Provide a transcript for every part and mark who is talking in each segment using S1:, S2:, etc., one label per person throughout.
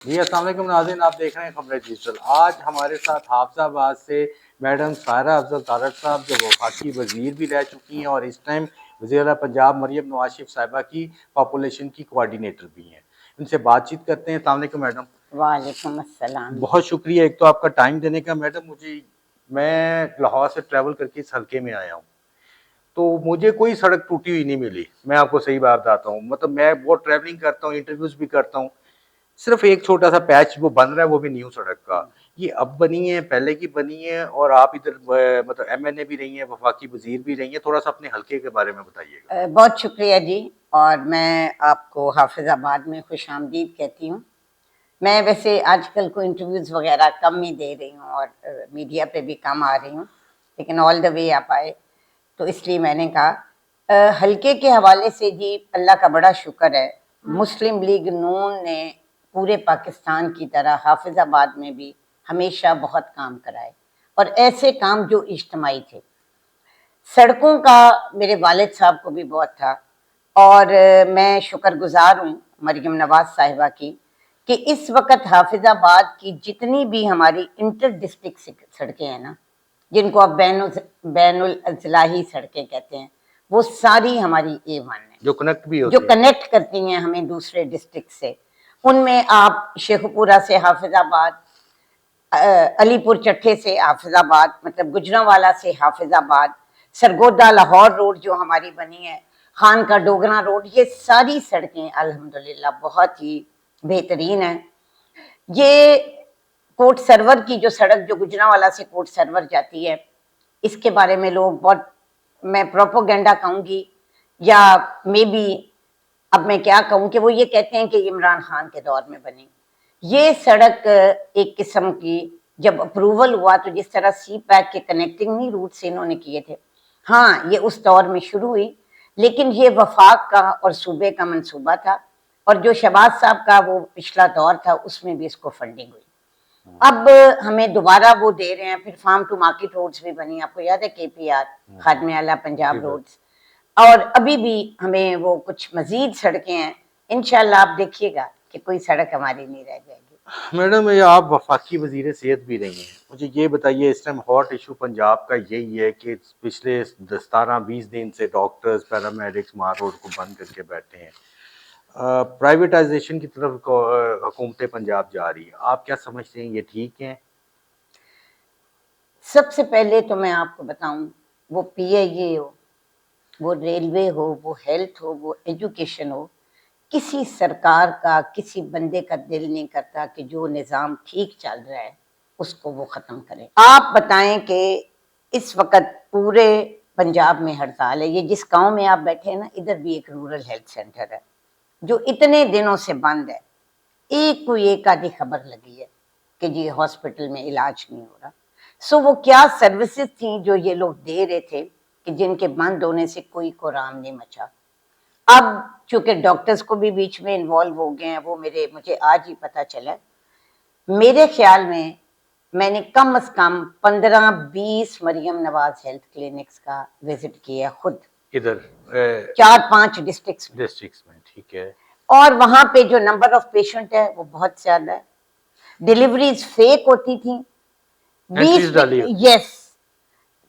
S1: جی السلام علیکم ناظرین، آپ دیکھ رہے ہیں خبریں ڈیجیٹل۔ آج ہمارے ساتھ حافظ آباد سے میڈم سائرہ افضل تارڑ صاحب، جو وفاقی وزیر بھی رہ چکی ہیں اور اس ٹائم وزیر اعلیٰ پنجاب مریم نواز شریف صاحبہ کی پاپولیشن کی کوارڈینیٹر بھی ہیں۔ ان سے بات چیت کرتے ہیں۔ السلام علیکم میڈم۔
S2: وعلیکم السلام۔
S1: بہت شکریہ ایک تو آپ کا ٹائم دینے کا۔ میڈم میں لاہور سے ٹریول کر کے اس حلقے میں آیا ہوں، تو مجھے کوئی سڑک ٹوٹی ہوئی نہیں ملی۔ میں آپ کو صحیح بات بتاتا ہوں، مطلب میں بہت ٹریولنگ کرتا ہوں، انٹرویوز بھی کرتا ہوں، صرف ایک چھوٹا سا پیچ وہ بن رہا ہے، وہ بھی نیو سڑک کا۔ یہ اب بنی ہے، پہلے کی بنی ہے؟ اور آپ ادھر مطلب ایم این اے بھی رہی ہیں، وفاقی وزیر بھی رہی ہیں، تھوڑا سا اپنے حلقے کے بارے میں بتائیے گا۔
S2: بہت شکریہ جی، اور میں آپ کو حافظ آباد میں خوش آمدید کہتی ہوں۔ میں ویسے آج کل کو انٹرویوز وغیرہ کم ہی دے رہی ہوں اور میڈیا پہ بھی کم آ رہی ہوں، لیکن آل دا وے آپ آئے تو اس لیے میں نے کہا حلقے کے حوالے سے جی اللہ کا بڑا شکر ہے، مسلم لیگ نون نے پورے پاکستان کی طرح حافظ آباد میں بھی ہمیشہ بہت کام کرائے، اور ایسے کام جو اجتماعی تھے۔ سڑکوں کا میرے والد صاحب کو بھی بہت تھا، اور میں شکر گزار ہوں مریم نواز صاحبہ کی کہ اس وقت حافظ آباد کی جتنی بھی ہماری انٹر ڈسٹرکٹ سڑکیں ہیں نا، جن کو اب بین الاضلاعی سڑکیں کہتے ہیں، وہ ساری ہماری A1 ہیں،
S1: جو کنیکٹ بھی
S2: جو
S1: ہوتی ہیں،
S2: کنیکٹ کرتی ہیں ہمیں دوسرے ڈسٹرکٹ سے۔ ان میں آپ شیخ پورہ سے حافظ آباد، علی پور چٹھے سے حافظ آباد، مطلب گجرانوالہ سے حافظ آباد، سرگودا لاہور روڈ جو ہماری بنی ہے، خان کا ڈوگرا روڈ، یہ ساری سڑکیں الحمدللہ بہت ہی بہترین ہیں۔ یہ کوٹ سرور کی جو سڑک جو گجرانوالہ سے کوٹ سرور جاتی ہے، اس کے بارے میں لوگ بہت، میں پروپوگنڈا کہوں گی یا مے بی اب میں کیا کہوں، کہ وہ یہ کہتے ہیں کہ عمران خان کے دور میں بنی۔ یہ سڑک ایک قسم کی جب اپروول ہوا تو جس طرح سی پیک کے کنیکٹنگ نہیں روٹ سے انہوں نے کیے تھے، ہاں یہ اس دور میں شروع ہوئی، لیکن یہ وفاق کا اور صوبے کا منصوبہ تھا، اور جو شہباز صاحب کا وہ پچھلا دور تھا اس میں بھی اس کو فنڈنگ ہوئی۔ اب ہمیں دوبارہ وہ دے رہے ہیں، پھر فارم ٹو مارکیٹ روڈز بھی بنی، آپ کو یاد ہے KPR خادم اعلیٰ پنجاب روڈز، اور ابھی بھی ہمیں وہ کچھ مزید سڑکیں ہیں، انشاءاللہ آپ دیکھیے گا کہ کوئی سڑک ہماری نہیں رہ جائے گی۔
S1: میڈم یہ آپ وفاقی وزیر صحت بھی رہی ہیں، مجھے یہ بتائیے اس ٹائم ہاٹ ایشو پنجاب کا یہی ہے کہ پچھلے 17-20 دن سے ڈاکٹرز پیرامیڈکس مار روڈ کو بند کر کے بیٹھے ہیں، پرائیویٹائزیشن کی طرف حکومت پنجاب جا رہی ہے، آپ کیا سمجھتے ہیں یہ ٹھیک ہیں؟
S2: سب سے پہلے تو میں آپ کو بتاؤں، وہ PIA ہو، وہ ریلوے ہو، وہ ہیلتھ ہو، وہ ایجوکیشن ہو، کسی سرکار کا کسی بندے کا دل نہیں کرتا کہ جو نظام ٹھیک چل رہا ہے اس کو وہ ختم کرے۔ آپ بتائیں کہ اس وقت پورے پنجاب میں ہڑتال ہے، یہ جس گاؤں میں آپ بیٹھے ہیں نا، ادھر بھی ایک رورل ہیلتھ سینٹر ہے جو اتنے دنوں سے بند ہے، ایک کوئی ایک آدھی خبر لگی ہے کہ جی ہاسپٹل میں علاج نہیں ہو رہا۔ سو وہ کیا سروسز تھیں جو یہ لوگ دے رہے تھے کہ جن کے بند ہونے سے کوئی کورام نہیں مچا۔ اب چونکہ ڈاکٹرز کو بھی بیچ میں انوالو ہو گئے ہیں، وہ مجھے آج ہی پتہ چلا، میرے خیال میں نے کم از کم 15-20 مریم نواز ہیلتھ کلینکس کا وزٹ کیا خود،
S1: ادھر
S2: 4-5 ڈسٹرکٹس میں،
S1: ٹھیک ہے،
S2: اور وہاں پہ جو نمبر آف پیشنٹ ہے وہ بہت زیادہ ہے، ڈیلیوریز فیک ہوتی تھیں،
S1: انٹریز ڈالی ہوتی،
S2: یس،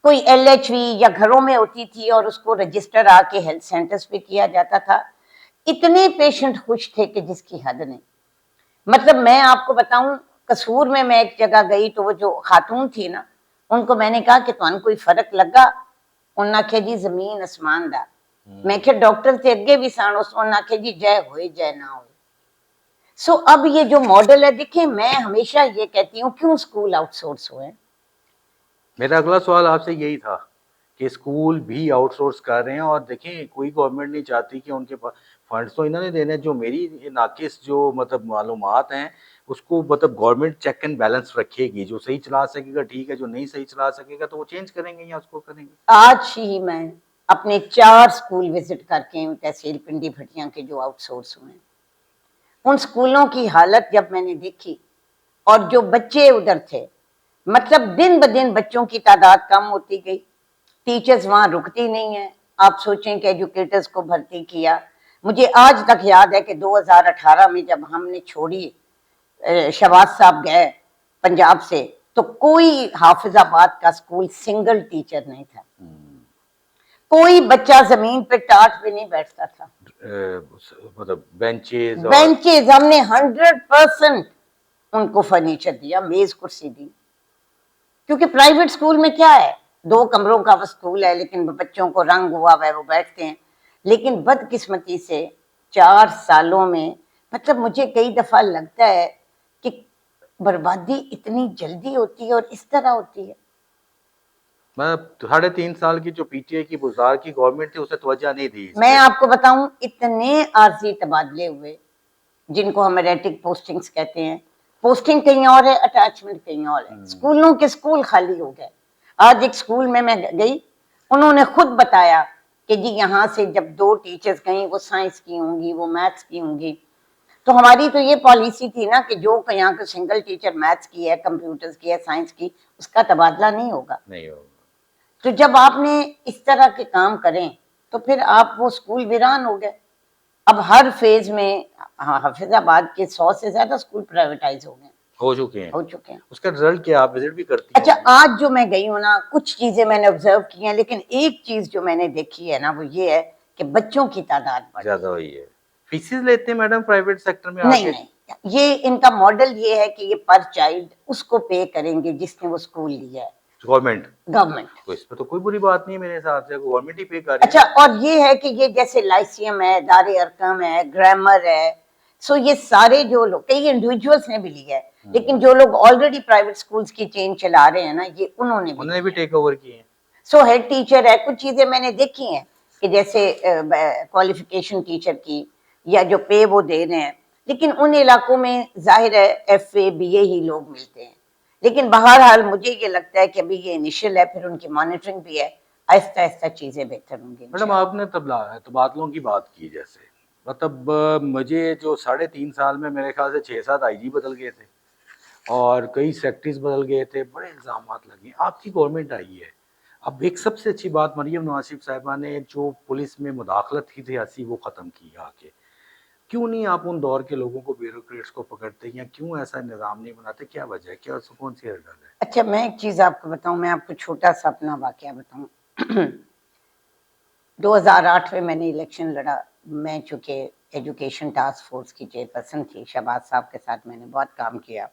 S2: کوئی LHV یا گھروں میں ہوتی تھی اور اس کو رجسٹر آ کے ہیلتھ سینٹرز پہ کیا جاتا تھا۔ اتنے پیشنٹ خوش تھے کہ جس کی حد نہیں۔ مطلب میں آپ کو بتاؤں، قصور میں ایک جگہ گئی تو وہ جو خاتون تھی نا، ان کو میں نے کہا کہ تمہیں کوئی فرق لگا؟ انہوں نے کہا جی زمین اسمان دا۔ میں کہ ڈاکٹر سے اگے بھی سان، انہوں نے کہا جی جے ہوئے جے نہ ہوئے۔ سو اب یہ جو ماڈل ہے، دیکھیں میں ہمیشہ یہ کہتی ہوں کیوں اسکول آؤٹ سورس ہوئے؟
S1: میرا اگلا سوال آپ سے یہی تھا کہ اسکول بھی آؤٹ سورس کر رہے ہیں، اور دیکھیں کوئی گورنمنٹ نہیں چاہتی کہ ان کے پاس فنڈس تو انہوں نے دینے، جو میری ناقص جو مطلب معلومات ہیں اس کو مطلب گورنمنٹ چیک اینڈ بیلنس رکھے گی، جو صحیح چلا سکے گا ٹھیک ہے، جو نہیں صحیح چلا سکے گا تو وہ چینج کریں گے یا اس کو کریں گے۔
S2: آج ہی میں اپنے 4 اسکول وزٹ کر کے تحصیل پنڈی بھٹیاں کے جو آؤٹ سورس ہوئے ہیں، ان اسکولوں کی حالت جب میں نے دیکھی، اور جو بچے ادھر تھے، مطلب دن بدن بچوں کی تعداد کم ہوتی گئی، ٹیچرز وہاں رکتی نہیں ہیں۔ آپ سوچیں کہ ایجوکیٹرز کو بھرتی کیا، مجھے آج تک یاد ہے کہ 2018 میں جب ہم نے چھوڑی شہباز صاحب گئے پنجاب سے تو کوئی حافظ آباد کا اسکول سنگل ٹیچر نہیں تھا، کوئی بچہ زمین پہ ٹاٹ پہ نہیں بیٹھتا تھا،
S1: مطلب بینچز اور
S2: بینچز ہم نے 100% ان کو فرنیچر دیا، میز کرسی دی، کیونکہ پرائیویٹ اسکول میں کیا ہے 2 کمروں کا وہ اسکول ہے لیکن بچوں کو رنگ ہوا ہوا ہے وہ بیٹھتے ہیں، لیکن بدقسمتی سے 4 سالوں میں مطلب مجھے کئی دفعہ لگتا ہے کہ بربادی اتنی جلدی ہوتی ہے اور اس طرح ہوتی ہے۔
S1: میں 3.5 سال کی جو پی ٹی آئی کی بزار کی گورنمنٹ تھی اسے توجہ نہیں دی اس
S2: میں
S1: پہ۔
S2: آپ کو بتاؤں اتنے عارضی تبادلے ہوئے جن کو ہم ریٹک پوسٹنگز کہتے ہیں، پوسٹنگ کہیں اور ہے اٹیچمنٹ کہیں اور ہے، اسکولوں کے اسکول خالی ہو گئے۔ آج ایک اسکول میں گئی، انہوں نے خود بتایا کہ جی یہاں سے جب 2 ٹیچرز گئیں وہ سائنس کی ہوں گی وہ میتھس کی ہوں گی، تو ہماری تو یہ پالیسی تھی نا کہ جو یہاں کا سنگل ٹیچر میتھس کی ہے کمپیوٹرز کی ہے سائنس کی اس کا تبادلہ نہیں ہوگا۔
S1: نہیں ہوگا۔
S2: تو جب آپ نے اس طرح کے کام کریں تو پھر آپ وہ اسکول ویران ہو گئے۔ اب ہر فیز میں حافظ آباد کے 100 سے زیادہ اسکول پرائیویٹائز ہو گئے،
S1: ہو چکے ہیں۔
S2: ہو چکے ہیں۔
S1: اس کا رزلٹ کیا آپ وزٹ بھی کرتی
S2: اچھا
S1: ہیں؟
S2: آج جو میں گئی ہوں نا کچھ چیزیں میں نے آبزرو کی ہیں، لیکن ایک چیز جو میں نے دیکھی ہے نا وہ یہ ہے کہ بچوں کی تعداد بڑھ
S1: زیادہ ہوئی ہے۔ فیسز لیتے ہیں میڈم پرائیویٹ سیکٹر میں
S2: نہیں
S1: آگے؟
S2: نہیں، یہ ان کا ماڈل یہ ہے کہ یہ پر چائلڈ اس کو پے کریں گے جس نے وہ اسکول لیا ہے،
S1: گورنمنٹ؟
S2: گورنمنٹ۔
S1: تو اس پہ تو کوئی بری بات نہیں ہے میرے حساب سے، گورنمنٹ ہی پے کر رہی ہے۔
S2: اچھا اور یہ ہے کہ یہ جیسے لائسیم ہے، دار ارقم ہے، گرامر ہے، سو یہ سارے جو لوگ کئی انڈیویجولس نے بھی لیا ہے، لیکن جو لوگ آلریڈی پرائیویٹ اسکولس کی چین چلا رہے ہیں نا یہ انہوں نے
S1: انہوں نے بھی
S2: بھی
S1: ٹیک اوور کی ہیں۔
S2: سو ہیڈ ٹیچر ہے، کچھ چیزیں میں نے دیکھی ہیں کہ جیسے کوالیفیکیشن ٹیچر کی یا جو پے وہ دے رہے ہیں، لیکن ان علاقوں میں ظاہر ہے ایف اے بی اے ہی لوگ ملتے ہیں، لیکن بہرحال مجھے یہ لگتا ہے کہ ابھی یہ انیشل ہے، پھر ان کی مانیٹرنگ بھی ہے، آہستہ آہستہ چیزیں بہتر ہوں گی
S1: میڈم آپ نے تبادلوں کی بات کی، جیسے مطلب مجھے جو 3.5 سال میں میرے خیال سے 6-7 آئی جی بدل گئے تھے اور کئی سیکٹریز بدل گئے تھے، بڑے الزامات لگے۔ آپ کی گورنمنٹ آئی ہے، اب ایک سب سے اچھی بات مریم نواز شریف صاحبہ نے جو پولیس میں مداخلت کی تھی ایسی وہ ختم کی آ کے، کیوں نہیں آپ ان دور کے لوگوں کو بیوروکریٹس کو پکڑتے یا کیوں ایسا نظام نہیں بناتے؟ کیا وجہ ہے؟ کیا کون سی حرکت ہے؟
S2: اچھا میں ایک چیز آپ کو بتاؤں، میں آپ کو چھوٹا سا اپنا واقعہ بتاؤں۔ 2008 میں نے الیکشن لڑا، میں چونکہ ایجوکیشن ٹاسک فورس کی چیئرپرسن تھی، شہباز صاحب کے ساتھ میں نے بہت کام کیا۔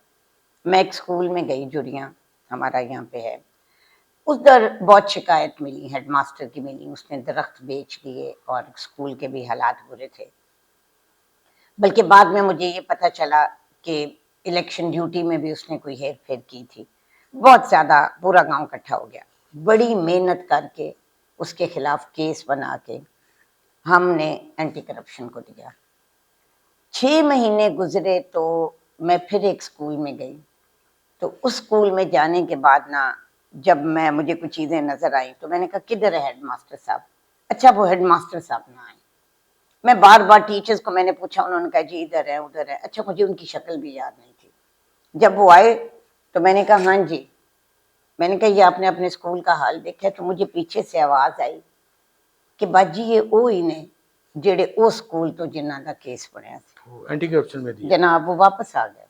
S2: میں ایک اسکول میں گئی جڑیاں ہمارا یہاں پہ ہے، ادھر بہت شکایت ملی، ہیڈ ماسٹر کی ملی، اس نے درخت بیچ دیے اور اسکول کے بھی حالات برے تھے۔ بلکہ بعد میں مجھے یہ پتہ چلا کہ الیکشن ڈیوٹی میں بھی اس نے کوئی ہیر پھیر کی تھی۔ بہت زیادہ پورا گاؤں اکٹھا ہو گیا، بڑی محنت کر کے اس کے خلاف کیس بنا کے ہم نے اینٹی کرپشن کو دیا۔ 6 مہینے گزرے تو میں پھر ایک اسکول میں گئی، تو اس اسکول میں جانے کے بعد نا جب مجھے کچھ چیزیں نظر آئیں تو میں نے کہا کدھر ہے ہیڈ ماسٹر صاحب؟ اچھا وہ ہیڈ ماسٹر صاحب نہ آئے۔ میں بار بار ٹیچرز کو میں نے پوچھا، انہوں نے کہا جی ادھر ہے ادھر ہے۔ اچھا مجھے ان کی شکل بھی یاد نہیں تھی۔ جب وہ آئے تو میں نے کہا ہاں جی، میں نے کہا یہ آپ نے اپنے اسکول کا حال دیکھا؟ تو مجھے پیچھے سے آواز آئی کہ باجی یہ وہ ہی نے جڑے او سکول تو جنہاں دا کیس بنیا سی۔
S1: اینٹی کرپشن میں دی
S2: جناب وہ واپس آ گئے،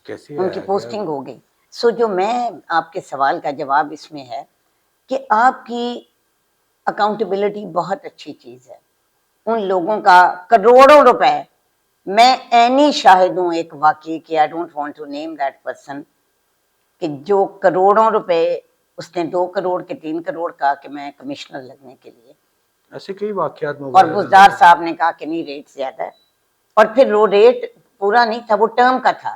S1: کیسے
S2: ان کی پوسٹنگ ہو گئی۔ سو جو میں آپ کے سوال کا جواب اس میں ہے کہ آپ کی اکاؤنٹیبلٹی بہت اچھی چیز ہے۔ ان لوگوں کا کروڑوں روپے، میں عینی شاہد ہوں ایک واقعے کی، I don't want to name that person, کہ جو کروڑوں روپے اس نے 2 کروڑ کے 3 کروڑ کہا کہ میں کمشنر لگنے کے لیے،
S1: ایسے کئی واقعات
S2: اور بزدار صاحب نے کہا کہ نہیں ریٹ زیادہ ہے، اور پھر وہ ریٹ پورا نہیں تھا، وہ ٹرم کا تھا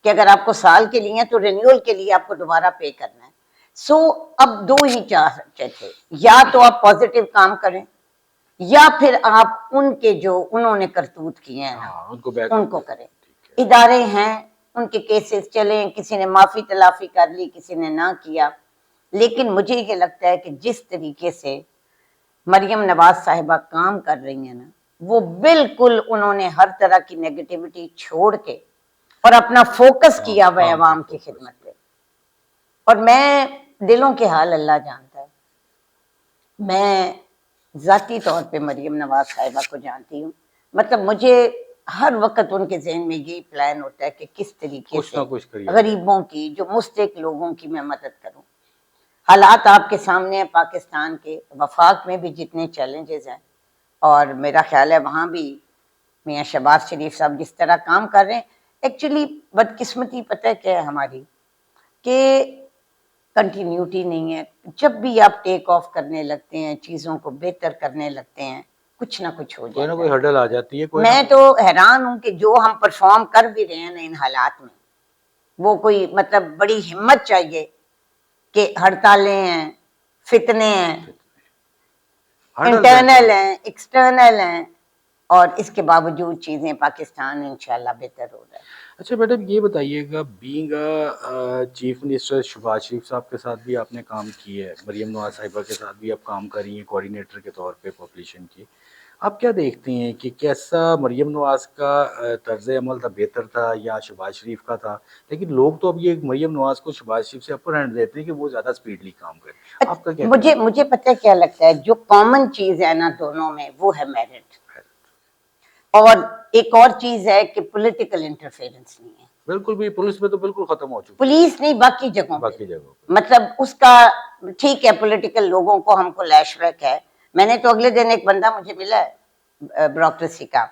S2: کہ اگر آپ کو سال کے لیے تو رینیول کے لیے آپ کو دوبارہ پے کرنا ہے۔ سو اب 2 ہی چاہتے تھے، یا تو آپ پازیٹیو کام کریں یا پھر آپ ان کے جو انہوں نے کرتوت کیے ہیں نا ان کو کریں۔ ادارے ہیں، ان کے کیسز چلیں، کسی نے معافی تلافی کر لی، کسی نے نہ کیا، لیکن مجھے یہ لگتا ہے کہ جس طریقے سے مریم نواز صاحبہ کام کر رہی ہیں نا، وہ بالکل انہوں نے ہر طرح کی نیگیٹیوٹی چھوڑ کے اور اپنا فوکس کیا ہوا ہے عوام کی خدمت پہ۔ اور میں دلوں کے حال اللہ جانتا ہے، میں ذاتی طور پہ مریم نواز صاحبہ کو جانتی ہوں، مطلب مجھے ہر وقت ان کے ذہن میں یہ پلان ہوتا ہے کہ کس طریقے
S1: کچھ
S2: سے
S1: نہ کچھ کریے
S2: غریبوں کی، جو مستحق لوگوں کی میں مدد کروں. حالات آپ کے سامنے ہیں پاکستان کے، وفاق میں بھی جتنے چیلنجز ہیں، اور میرا خیال ہے وہاں بھی میاں شہباز شریف صاحب جس طرح کام کر رہے ہیں. ایکچولی بدقسمتی پتہ ہے کیا ہے ہماری، کہ کنٹینیوٹی نہیں ہے. جب بھی آپ ٹیک آف کرنے لگتے ہیں، چیزوں کو بہتر کرنے لگتے ہیں، کچھ نہ کچھ ہو
S1: کوئی نہ
S2: جاتا
S1: کوئی
S2: ہے.
S1: ہرڈل آ جاتی ہے، کوئی
S2: میں تو حیران ہوں کہ جو ہم پرفارم کر بھی رہے ہیں نا ان حالات میں، وہ کوئی مطلب بڑی ہمت چاہیے کہ ہڑتالیں ہیں، فتنے ہیں، انٹرنل ہیں، ایکسٹرنل ہیں، اور اس کے باوجود چیزیں پاکستان انشاءاللہ بہتر ہو رہا ہے.
S1: اچھا میڈم یہ بتائیے گا، بینگ چیف منسٹر شہباز شریف صاحب کے ساتھ بھی آپ نے کام کی ہے، مریم نواز صاحبہ کے ساتھ بھی آپ کام کر رہی ہیں کوآرڈینیٹر کے طور پہ پاپولیشن کی. آپ کیا دیکھتی ہیں کہ کیسا مریم نواز کا طرز عمل تھا، بہتر تھا یا شہباز شریف کا تھا؟ لیکن لوگ تو اب یہ مریم نواز کو شہباز شریف سے اپر ہینڈ دیتے ہیں کہ وہ زیادہ اسپیڈلی کام کریں. آپ کا کیا کہنا
S2: مجھے پتہ کیا لگتا ہے، جو کامن چیز ہے نا دونوں میں، وہ ہے میرٹ.
S1: ہے؟
S2: اور ایک اور چیز ہے کہ پولیٹیکل انٹرفیئرنس نہیں ہے.
S1: بالکل بھی پولیس میں تو بالکل ختم ہو چکی ہے
S2: پولیس نہیں، باقی جگہوں پہ،
S1: باقی جگہوں پہ.
S2: مطلب اس کا ٹھیک ہے پولیٹیکل لوگوں کو ہم کو لیش بیک ہے. میں نے تو اگلے دن ایک بندہ مجھے ملا ہے بیوروکریسی کا،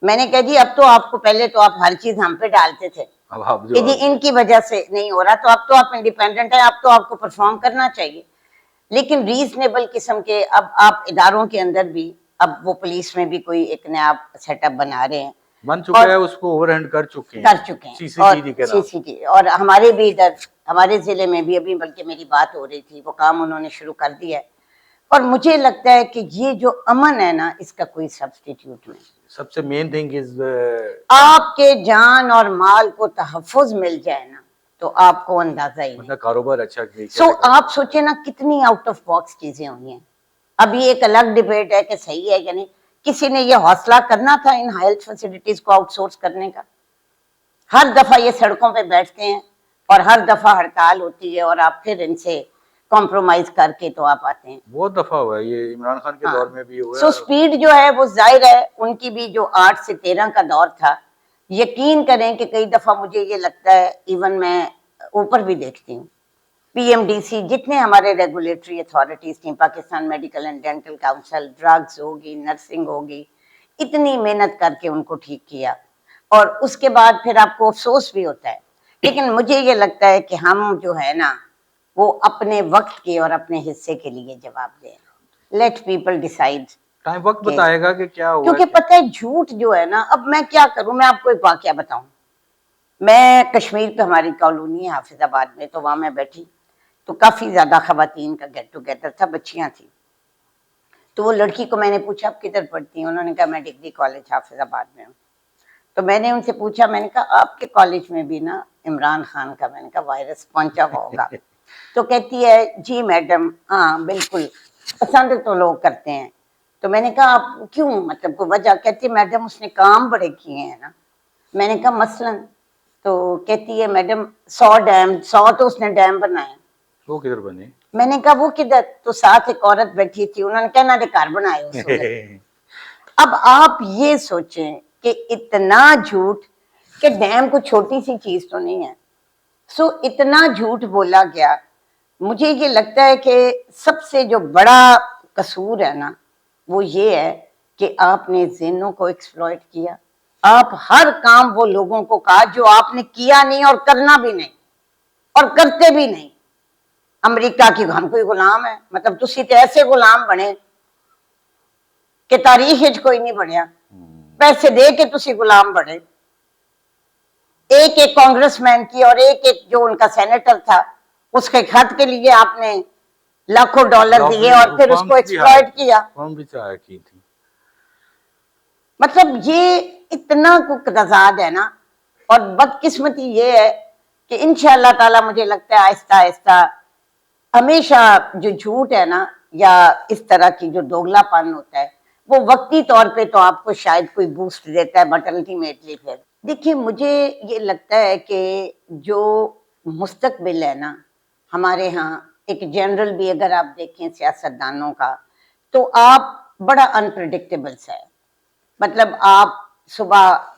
S2: میں نے کہا جی اب تو آپ کو، پہلے تو آپ ہر چیز ہم پہ ڈالتے تھے
S1: اب آپ
S2: کہ
S1: جو
S2: جی ان کی وجہ سے نہیں ہو رہا، تو اب تو آپ انڈیپینڈنٹ ہیں، اب تو آپ کو پرفارم کرنا چاہیے. لیکن ریزنیبل قسم کے، اب آپ اداروں کے اندر بھی، اب وہ پولیس میں بھی کوئی ایک نیا سیٹ اپ بنا رہے ہیں،
S1: بن چکا ہے، اس کو اوور ہینڈ کر چکے ہیں سی سی
S2: اور
S1: ٹی وی کے
S2: سی
S1: نام.
S2: سی ٹی، اور ہمارے بھی ادھر ہمارے ضلع میں بھی ابھی بلکہ میری بات ہو رہی تھی، وہ کام انہوں نے شروع کر دیا ہے. اور مجھے لگتا ہے کہ یہ جو امن ہے نا، اس کا کوئی سبسٹیٹیوٹ نہیں.
S1: سب سے مین تھنگ از
S2: آپ کے جان اور مال کو تحفظ مل جائے نا، تو آپ کو اندازہ ہی نہیں.
S1: مطلب کاروبار اچھا
S2: سو آپ سوچیں نا کتنی آؤٹ آف باکس چیزیں ہوئی ہیں. ابھی ایک الگ ڈبیٹ ہے کہ صحیح ہے یا نہیں. کسی نے یہ حوصلہ کرنا تھا ان ہیلتھ فیسلٹیز کو آؤٹ سورس کرنے کا؟ ہر دفعہ یہ سڑکوں پہ بیٹھتے ہیں اور ہر دفعہ ہڑتال ہوتی ہے، اور آپ پھر ان سے کمپرومائز کر کے تو آپ آتے ہیں.
S1: بہت دفعہ ہوا ہے یہ، عمران خان کے دور میں بھی ہوا
S2: سو
S1: ہے.
S2: اسپیڈ جو ہے وہ ظاہر ہے ان کی بھی، جو 8 سے 13 کا دور تھا. یقین کریں کہ کئی دفعہ مجھے یہ لگتا ہے، ایون میں اوپر بھی دیکھتی ہوں، پی ایم ڈی سی، جتنے ہمارے ریگولیٹری اتھارٹیز تھیں، Pakistan medical and dental council, drugs ہوگی، نرسنگ ہوگی، اتنی محنت کر کے ان کو ٹھیک کیا، اور اس کے بعد پھر آپ کو افسوس بھی ہوتا ہے. لیکن مجھے یہ لگتا ہے کہ ہم جو ہے نا، وہ اپنے وقت کے اور اپنے حصے کے لیے جواب دیں. Let people decide.
S1: ٹائم وقت بتائے گا کہ کیا ہوا.
S2: کیونکہ پتہ ہے جھوٹ جو ہے نا، اب میں کیا کروں، میں آپ کو ایک واقعہ بتاؤں. میں کشمیر پہ ہماری کالونی ہے حافظ آباد میں، تو وہاں میں بیٹھی، تو کافی زیادہ خواتین کا گیٹ ٹوگیدر تھا، بچیاں تھیں. تو وہ لڑکی کو میں نے پوچھا آپ کدھر پڑھتی ہیں؟ انہوں نے کہا میں ڈگری کالج حافظ آباد میں ہوں. تو میں نے ان سے پوچھا، میں نے کہا آپ کے کالج میں بھی نا عمران خان کا، میں نے کہا وائرس پہنچا ہوا ہوگا. تو کہتی ہے جی میڈم ہاں بالکل، پسند تو لوگ کرتے ہیں. تو میں نے کہا آپ کیوں، مطلب کوئی وجہ؟ کہتی ہے میڈم اس نے کام بڑے کیے ہیں نا. میں نے کہا مثلاً؟ تو کہتی ہے میڈم 100 تو اس نے ڈیم بنائے.
S1: وہ کدھر بنے؟
S2: میں نے کہا وہ کدھر؟ تو ساتھ ایک عورت بیٹھی تھی، انہوں نے کہا نہ گھر بنائے اس وقت. اب آپ یہ سوچیں کہ اتنا جھوٹ، کہ ڈیم کو چھوٹی سی چیز تو نہیں ہے. سو اتنا جھوٹ بولا گیا. مجھے یہ لگتا ہے کہ سب سے جو بڑا قصور ہے نا، وہ یہ ہے کہ آپ نے ذہنوں کو ایکسپلائٹ کیا. آپ ہر کام وہ لوگوں کو کہا جو آپ نے کیا نہیں اور کرنا بھی نہیں اور کرتے بھی نہیں. امریکہ کی ہم کوئی غلام ہے؟ مطلب تسی تے ایسے غلام بنے کہ تاریخ وچ کوئی نہیں بنیا. پیسے دے کے تسی غلام بنے. ایک ایک کانگریس مین کی اور ایک ایک جو ان کا سینیٹر تھا، اس کے خط کے لیے آپ نے لاکھوں ڈالر دیے اور پھر اس کو ایکسپلائٹ کیا.
S1: کی تھی.
S2: مطلب یہ اتنا تضاد ہے نا. اور بدقسمتی یہ ہے کہ انشاءاللہ تعالی مجھے لگتا ہے آہستہ آہستہ ہمیشہ جو جھوٹ ہے نا، یا اس طرح کی جو دوگلا پن ہوتا ہے، وہ وقتی طور پہ تو آپ کو شاید کوئی بوسٹ دیتا ہے، بٹ الٹیمیٹلی پھر دیکھیے مجھے یہ لگتا ہے کہ جو مستقبل ہے نا ہمارے ہاں، ایک جنرل بھی اگر آپ دیکھیں سیاستدانوں کا، تو آپ بڑا انپریڈکٹیبل سا ہے. مطلب آپ صبح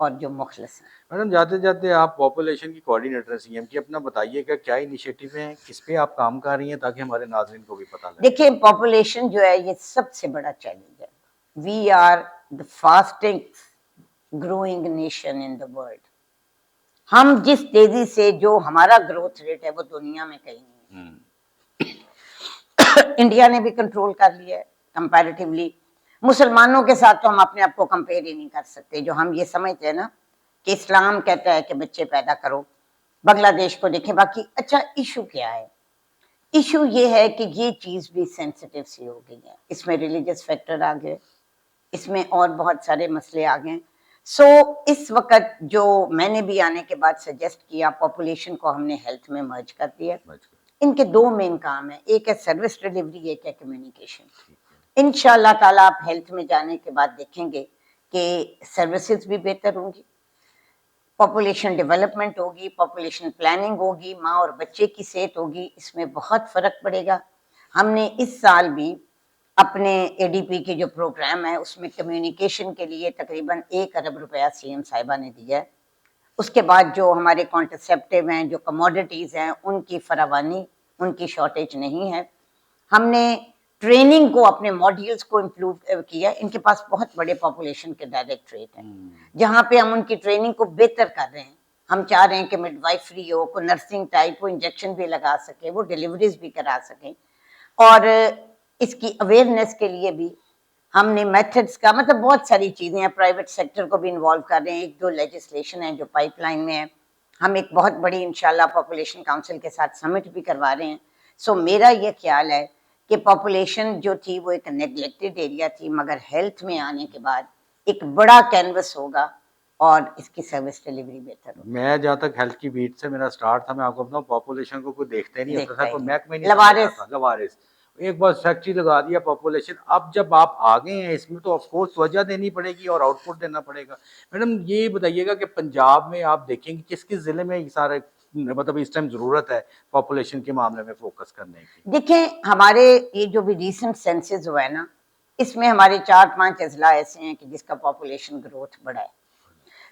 S2: اور جو مخلص ہیں.
S1: میڈم جاتے جاتے آپ پاپولیشن کی کوآرڈینیٹر ہیں CM کی، اپنا بتائیے کہ کیا انیشیٹو ہیں، کس پہ آپ کام کر رہی ہیں تاکہ ہمارے ناظرین کو بھی پتہ لگے.
S2: دیکھیں پاپولیشن جو ہے یہ سب سے بڑا چیلنج ہے. We are the fastest growing nation in the world. ہم جس تیزی سے جو ہمارا گروتھ ریٹ ہے وہ دنیا میں کہیں نہیں ہے. انڈیا نے بھی کنٹرول کر لیا ہے کمپیریٹیولی. مسلمانوں کے ساتھ تو ہم اپنے آپ کو کمپیئر ہی نہیں کر سکتے. جو ہم یہ سمجھتے ہیں نا کہ اسلام کہتا ہے کہ بچے پیدا کرو. بنگلہ دیش کو دیکھیں. باقی اچھا ایشو کیا ہے؟ ایشو یہ ہے کہ یہ چیز بھی سینسٹیو سی ہو گئی ہے. اس میں ریلیجس فیکٹر آ گئے, اس میں اور بہت سارے مسئلے آ گئے. سو اس وقت جو میں نے بھی آنے کے بعد سجیسٹ کیا, پاپولیشن کو ہم نے ہیلتھ میں مرج کر دیا. ان کے دو مین کام ہیں, ایک ہے سروس ڈلیوری, ایک ہے کمیونیکیشن. انشاءاللہ تعالیٰ آپ ہیلتھ میں جانے کے بعد دیکھیں گے کہ سروسز بھی بہتر ہوں گی, پاپولیشن ڈیولپمنٹ ہوگی, پاپولیشن پلاننگ ہوگی, ماں اور بچے کی صحت ہوگی. اس میں بہت فرق پڑے گا. ہم نے اس سال بھی اپنے ADP کے جو پروگرام ہے اس میں کمیونیکیشن کے لیے تقریباً 1 ارب روپیہ CM صاحبہ نے دیا ہے. اس کے بعد جو ہمارے کانٹرسیپٹیو ہیں, جو کموڈیٹیز ہیں, ان کی فراوانی, ان کی شارٹیج نہیں ہے. ہم نے ٹریننگ کو, اپنے ماڈیولز کو امپروو کیا. ان کے پاس بہت بڑے پاپولیشن کے ڈائریکٹریٹ ہیں جہاں پہ ہم ان کی ٹریننگ کو بہتر کر رہے ہیں. ہم چاہ رہے ہیں کہ مڈ وائفری ہو, کوئی نرسنگ ٹائپ, وہ انجیکشن بھی لگا سکے, وہ ڈیلیوریز بھی کرا سکیں. اور اس کی اویئرنیس کے لیے بھی ہم نے میتھڈس کا, مطلب بہت ساری چیزیں ہیں. پرائیویٹ سیکٹر کو بھی انوالو کر رہے ہیں. 1-2 لیجسلیشن ہیں جو پائپ لائن میں ہے. ہم ایک بہت بڑی انشاءاللہ پاپولیشن کاؤنسل کے ساتھ سمٹ بھی کروا رہے ہیں. سو میرا یہ خیال ہے کہ پاپولیشن جو تھی وہ ایک نیگلیکٹڈ ایریا تھی, مگر ہیلتھ میں آنے کے بعد ایک بڑا کینوس ہوگا اور اس کی سروس ڈلیوری بہتر ہوگی.
S1: میں جہاں تک ہیلتھ کی بیٹ سے میرا سٹارٹ تھا, میں آپ کو بتاؤں پاپولیشن کو کوئی دیکھتے نہیں ہوتا تھا, کوئی محکمہ نہیں سمجھتا تھا. لوارث ایک بار فیکٹری لگا دیا پاپولیشن. اب جب آپ آگے ہیں اس میں تو آف کورس توجہ دینی پڑے گی اور آؤٹ پٹ دینا پڑے گا. میڈم یہ بتائیے گا کہ پنجاب میں آپ دیکھیں گے کس کس ضلع میں یہ سارے, مطلب اس ٹائم ضرورت ہے پاپولیشن کے معاملے میں فوکس کرنے کی؟
S2: دیکھیں ہمارے یہ جو بھی ریسنٹ سینسز ہوا ہے نا, اس میں ہمارے 4-5 اضلاع ایسے ہیں کہ جس کا پاپولیشن گروتھ بڑا ہے.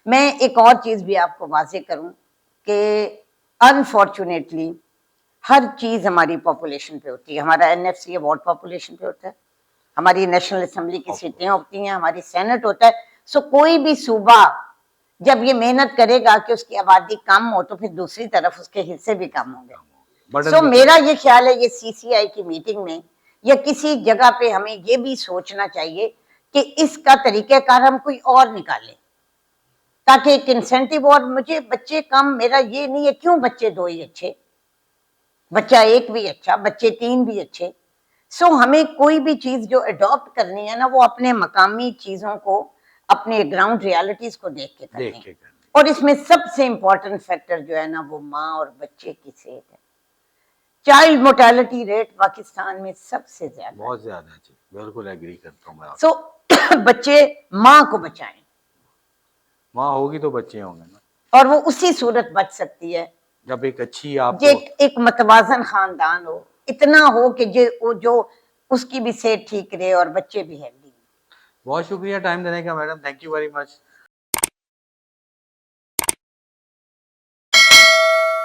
S2: میں ایک اور چیز بھی آپ کو واضح کروں کہ انفارچونیٹلی ہر چیز ہماری پاپولیشن پہ ہوتی ہے. ہمارا NFC ایوارڈ پاپولیشن پہ ہوتا ہے, ہماری نیشنل اسمبلی کی سیٹیں ہوتی ہیں, ہماری سینٹ ہوتا ہے. سو کوئی بھی صوبہ جب یہ محنت کرے گا کہ اس کی آبادی کم ہو تو پھر دوسری طرف اس کے حصے بھی کم ہوں گے. سو میرا یہ خیال ہے یہ CCI کی میٹنگ میں یا کسی جگہ پہ ہمیں یہ بھی سوچنا چاہیے کہ اس کا طریقہ کار ہم کوئی اور نکالیں تاکہ ایک انسینٹیو. اور مجھے بچے کم, میرا یہ نہیں ہے کیوں بچے 2 ہی اچھے, بچہ 1 بھی اچھا, بچے 3 بھی اچھے. سو ہمیں کوئی بھی چیز جو اڈاپٹ کرنی ہے نا وہ اپنے مقامی چیزوں کو, اپنے گراؤنڈ ریالٹیز کو دیکھ کے کرنی ہے. اور اس میں سب سے امپورٹنٹ فیکٹر جو ہے نا وہ ماں اور بچے کی صحت ہے. چائلڈ موٹیلٹی ریٹ پاکستان میں سب سے زیادہ,
S1: بہت زیادہ ہے. جی بالکل ایگری کرتا ہوں میں.
S2: سو بچے ماں کو بچائیں,
S1: ماں ہوگی تو بچے ہوں گے نا,
S2: اور وہ اسی صورت بچ سکتی ہے
S1: جب ایک اچھی آپ
S2: ایک متوازن خاندان ہو, اتنا ہو کہ جو اس کی بھی صحت ٹھیک رہے اور بچے بھی ہیلدی.
S1: بہت شکریہ ٹائم دینے کا madam, thank you very much.